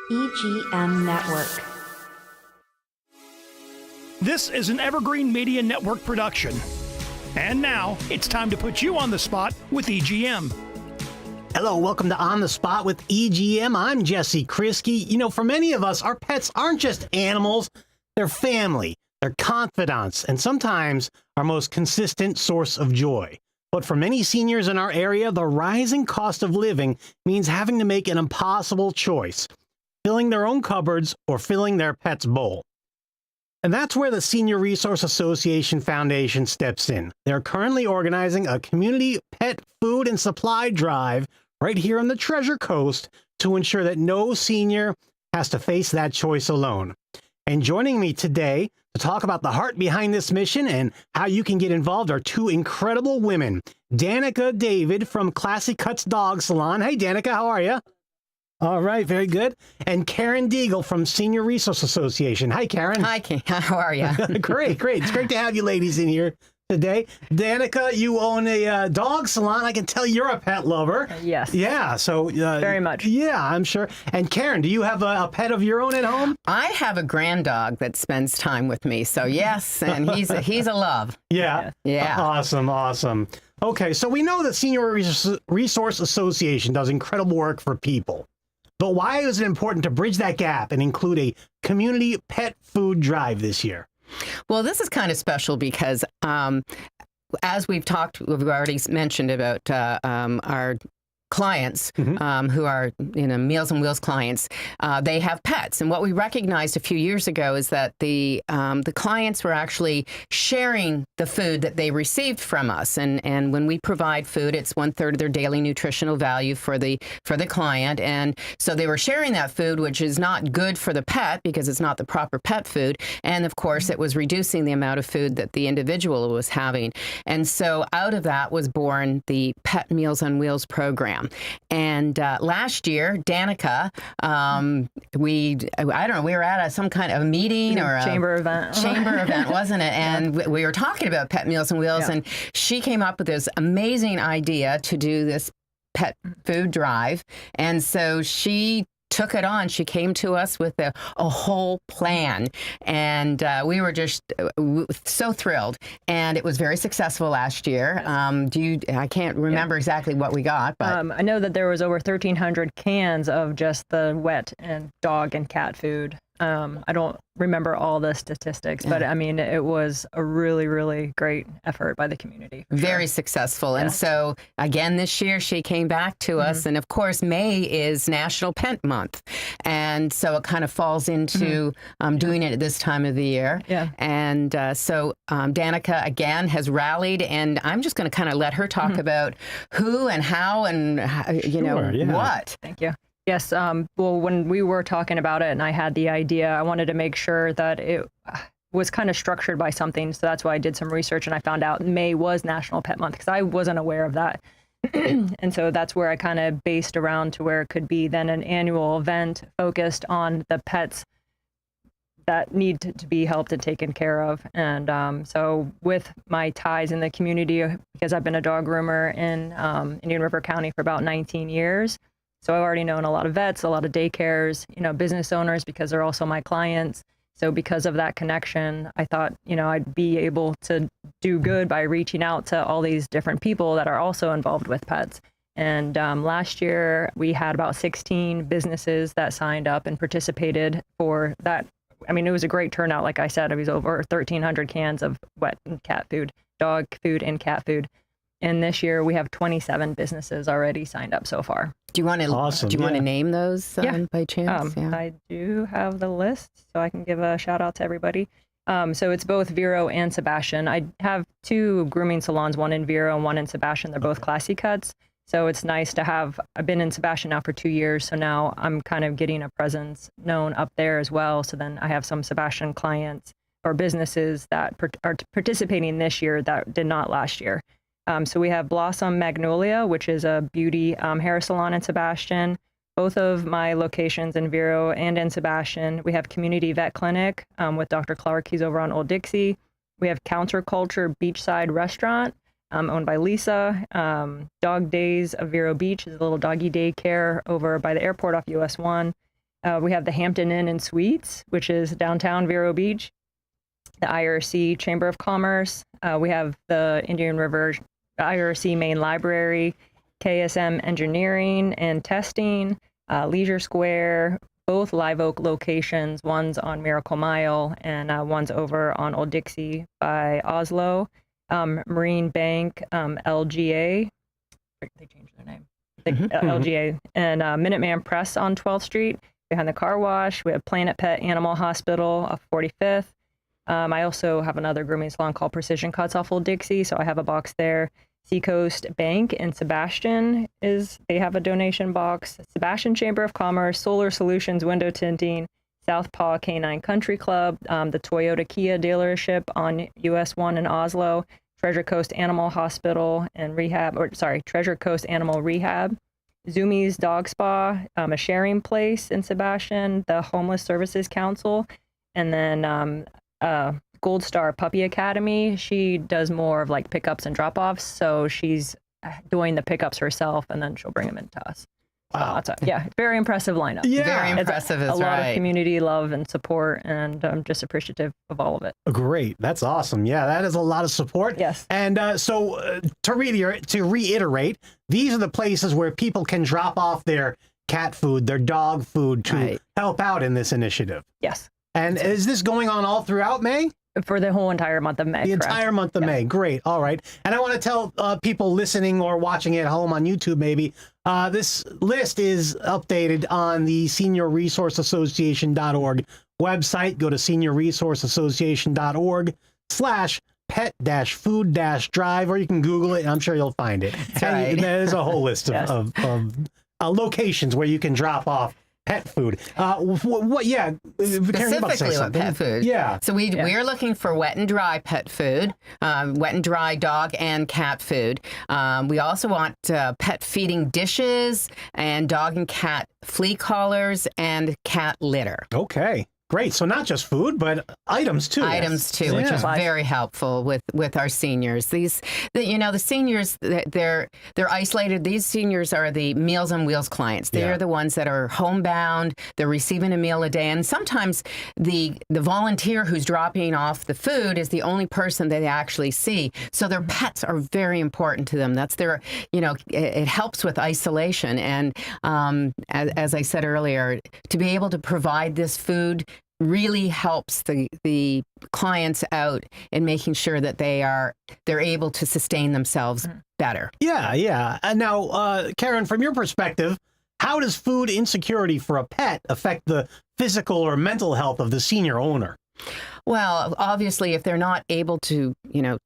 EGM Network. This is an Evergreen Media Network production. And now, it's time to put you on the spot with EGM. Hello, welcome to On the Spot with EGM. I'm Jesse Kriske. You know, for many of us, our pets aren't just animals, they're family, they're confidants, and sometimes our most consistent source of joy. But for many seniors in our area, the rising cost of living means having to make an impossible choice, filling their own cupboards or filling their pet's bowl. And that's where the Senior Resource Association Foundation steps in. They're currently organizing a community pet food and supply drive right here on the Treasure Coast to ensure that no senior has to face that choice alone. And joining me today to talk about the heart behind this mission and how you can get involved are two incredible women. Danica David from Classic Kuts Dog Salon. Hey, Danica, how are you? All right, very good. And Karen Deigl from Senior Resource Association. Hi, Karen. Hi, how are you? Great. It's great to have you ladies in here today. Danica, you own a dog salon. I can tell you're a pet lover. Yes. Yeah, so... very much. Yeah, I'm sure. And Karen, do you have a pet of your own at home? I have a grand dog that spends time with me, so yes, and he's a love. Yeah. Yeah. Awesome. Okay, so we know that Senior Resource Association does incredible work for people. But why is it important to bridge that gap and include a community pet food drive this year? Well, this is kind of special because as we've already mentioned about our clients who are Meals on Wheels clients, they have pets. And what we recognized a few years ago is that the clients were actually sharing the food that they received from us. And when we provide food, it's 1/3 of their daily nutritional value for the client. And so they were sharing that food, which is not good for the pet because it's not the proper pet food. And of course, it was reducing the amount of food that the individual was having. And so out of that was born the Pet Meals on Wheels program. And last year, Danica, we were at some kind of a meeting or a chamber event, wasn't it? And we were talking about Pet Meals on Wheels, and she came up with this amazing idea to do this pet food drive. And so she took it on. She came to us with a whole plan, and we were just so thrilled. And it was very successful last year. I can't remember exactly what we got, but I know that there was over 1,300 cans of just the wet and dog and cat food. I don't remember all the statistics, but I mean, it was a really, really great effort by the community. Very successful. And so again, this year she came back to us, and of course, May is National Pet Month. And so it kind of falls into doing it at this time of the year. Yeah. And so Danica, again, has rallied, and I'm just going to kind of let her talk about who and how and, what. Thank you. Yes. Well, when we were talking about it and I had the idea, I wanted to make sure that it was kind of structured by something. So that's why I did some research, and I found out May was National Pet Month because I wasn't aware of that. And so that's where I kind of based around to where it could be then an annual event focused on the pets that need to be helped and taken care of. And so with my ties in the community, because I've been a dog groomer in Indian River County for about 19 years, so I've already known a lot of vets, a lot of daycares, business owners, because they're also my clients. So because of that connection, I thought, I'd be able to do good by reaching out to all these different people that are also involved with pets. And last year, we had about 16 businesses that signed up and participated for that. I mean, it was a great turnout. Like I said, it was over 1,300 cans of wet and cat food, dog food and cat food. And this year we have 27 businesses already signed up so far. Do you want to name those by chance? I do have the list, so I can give a shout out to everybody. So it's both Vero and Sebastian. I have two grooming salons, one in Vero and one in Sebastian. They're both Classy Cuts. So it's nice to have, I've been in Sebastian now for 2 years. So now I'm kind of getting a presence known up there as well. So then I have some Sebastian clients or businesses that are participating this year that did not last year. So we have Blossom Magnolia, which is a beauty hair salon in Sebastian. Both of my locations in Vero and in Sebastian. We have Community Vet Clinic with Dr. Clark. He's over on Old Dixie. We have Counterculture Beachside Restaurant, owned by Lisa. Dog Days of Vero Beach is a little doggy daycare over by the airport off US 1. We have the Hampton Inn and Suites, which is downtown Vero Beach, the IRC Chamber of Commerce. We have the Indian River IRC Main Library, KSM Engineering and Testing, Leisure Square, both Live Oak locations. One's on Miracle Mile and one's over on Old Dixie by Oslo. Marine Bank, LGA. They changed their name. LGA. And Minuteman Press on 12th Street behind the car wash. We have Planet Pet Animal Hospital off 45th. I also have another grooming salon called Precision Cuts off Old Dixie, so I have a box there. Seacoast Bank in Sebastian they have a donation box. Sebastian Chamber of Commerce, Solar Solutions Window Tinting, Southpaw Canine Country Club, the Toyota Kia dealership on US 1 in Oslo, Treasure Coast Animal Hospital and Treasure Coast Animal Rehab, Zoomies Dog Spa, a sharing place in Sebastian, the Homeless Services Council, and then Gold Star Puppy Academy. She does more of like pickups and drop-offs, so she's doing the pickups herself, and then she'll bring them into us. Wow. Very impressive lineup. Yeah. Very impressive, a lot of community love and support, and I'm just appreciative of all of it. Great. That's awesome. Yeah, that is a lot of support. Yes. And to reiterate, these are the places where people can drop off their cat food, their dog food to help out in this initiative. Yes. And is this going on all throughout May? For the whole entire month of May. The entire month of May. Great. All right. And I want to tell people listening or watching at home on YouTube, maybe, this list is updated on the seniorresourceassociation.org website. Go to seniorresourceassociation.org/pet-food-drive, or you can Google it, and I'm sure you'll find it. And there's a whole list of locations where you can drop off pet food. Specifically what pet food. Yeah. So we are looking for wet and dry pet food, wet and dry dog and cat food. We also want pet feeding dishes and dog and cat flea collars and cat litter. Okay. Great. So not just food, but items too. Items too, which is very helpful with our seniors. The seniors, they're isolated. These seniors are the Meals on Wheels clients. They're the ones that are homebound. They're receiving a meal a day, and sometimes the volunteer who's dropping off the food is the only person that they actually see. So their pets are very important to them. That's their, it helps with isolation. And as I said earlier, to be able to provide this food really helps the clients out in making sure that they're able to sustain themselves better. Yeah. And now, Karen, from your perspective, how does food insecurity for a pet affect the physical or mental health of the senior owner? Well, obviously, if they're not able to,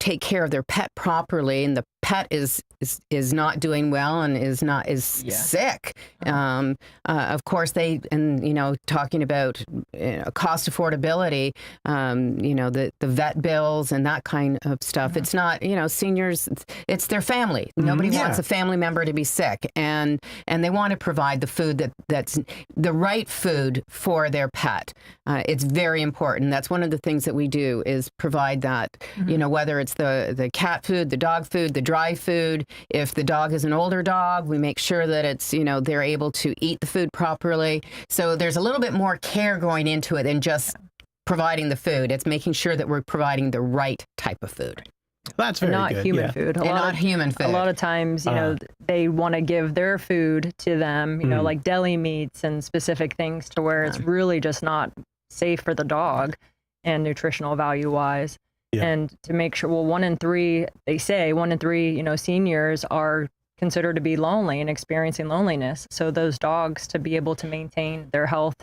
take care of their pet properly, and the pet is not doing well and is sick, of course talking about cost affordability, the vet bills and that kind of stuff. It's not, seniors, it's their family. Nobody wants a family member to be sick, and they want to provide the food that's the right food for their pet. It's very important. That's one of the things that we do is provide that, whether it's the cat food, the dog food, the dry food. If the dog is an older dog, we make sure that it's, they're able to eat the food properly. So there's a little bit more care going into it than just providing the food. It's making sure that we're providing the right type of food. That's very not good. Human food. Human food. A lot of times, they want to give their food to them, like deli meats and specific things to where it's really just not safe for the dog and nutritional value wise. Yeah. And to make sure, 1 in 3, they say 1 in 3, seniors are considered to be lonely and experiencing loneliness. So those dogs, to be able to maintain their health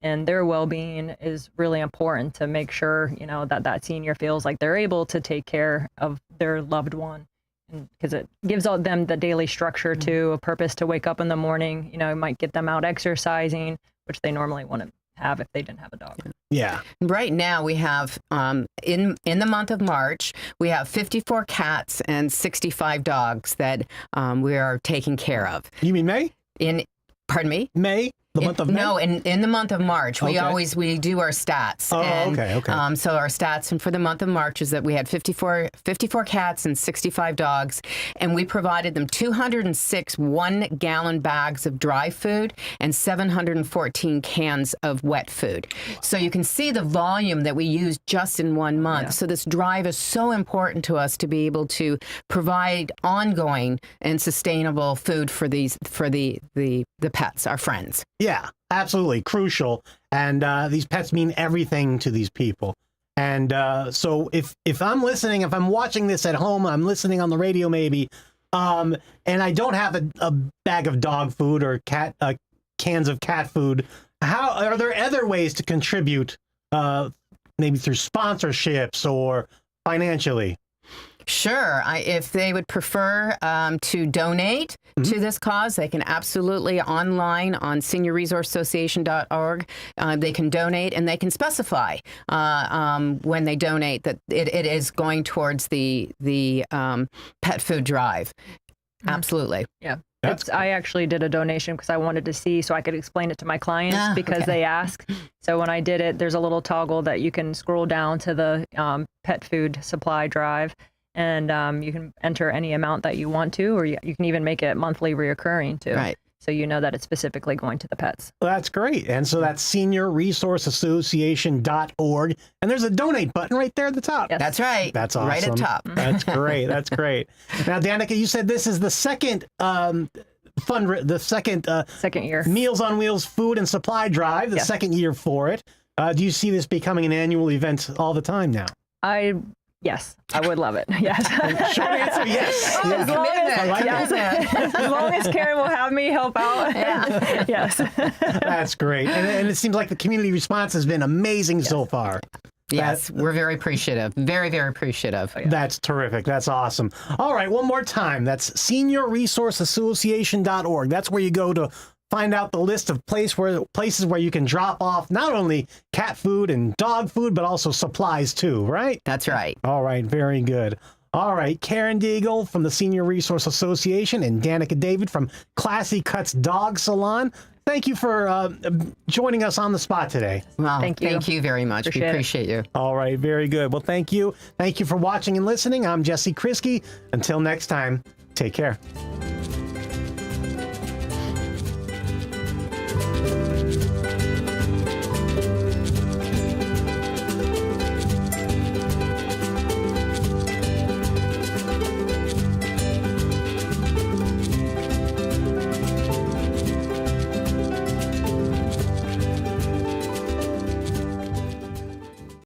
and their well-being is really important to make sure, that senior feels like they're able to take care of their loved one. Because it gives them the daily structure to a purpose to wake up in the morning, it might get them out exercising, which they normally wouldn't have if they didn't have a dog. Yeah. Right now we have, in the month of March, we have 54 cats and 65 dogs that we are taking care of. You mean May? Pardon me? May? the month of May? No, in the month of March. Okay. We do our stats. Oh, okay. So our stats and for the month of March is that we had 54 cats and 65 dogs, and we provided them 206 1-gallon bags of dry food and 714 cans of wet food. So you can see the volume that we used just in 1 month. Yeah. So this drive is so important to us to be able to provide ongoing and sustainable food for the pets, our friends. Yeah, absolutely. Crucial. And these pets mean everything to these people. And so if I'm listening, if I'm watching this at home, I'm listening on the radio maybe, and I don't have a bag of dog food or cans of cat food, how are there other ways to contribute, maybe through sponsorships or financially? Sure. If they would prefer to donate to this cause, they can absolutely online on seniorresourceassociation.org. They can donate, and they can specify when they donate that it is going towards the pet food drive. Absolutely. Yeah. That's cool. I actually did a donation because I wanted to see so I could explain it to my clients because they asked. So when I did it, there's a little toggle that you can scroll down to the pet food supply drive, and you can enter any amount that you want to, or you can even make it monthly reoccurring too. Right. So you know that it's specifically going to the pets. Well, that's great. And so that's seniorresourceassociation.org. And there's a donate button right there at the top. Yes. That's right. That's awesome. Right at top. That's great. That's great. Now, Danica, you said this is the second Second year. Meals on Wheels food and supply drive, the Yes. second year for it. Do you see this becoming an annual event all the time now? Yes, I would love it. Yes. Short answer, yes. As Yeah. long as, I like yes. As long as Karen will have me help out. Yeah. Yes. That's great. And it seems like the community response has been amazing so far. Yes, we're very appreciative. Very, very appreciative. That's terrific. That's awesome. All right, one more time. That's seniorresourceassociation.org. That's where you go to find out the list of places where you can drop off not only cat food and dog food, but also supplies too, right? That's right. All right, very good. All right, Karen Deigl from the Senior Resource Association and Danica David from Classy Kuts Dog Salon. Thank you for joining us on the spot today. Well, Thank you. Thank you very much. Appreciate we it. appreciate you. All right, very good. Well, thank you. Thank you for watching and listening. I'm Jesse Kriske. Until next time, take care.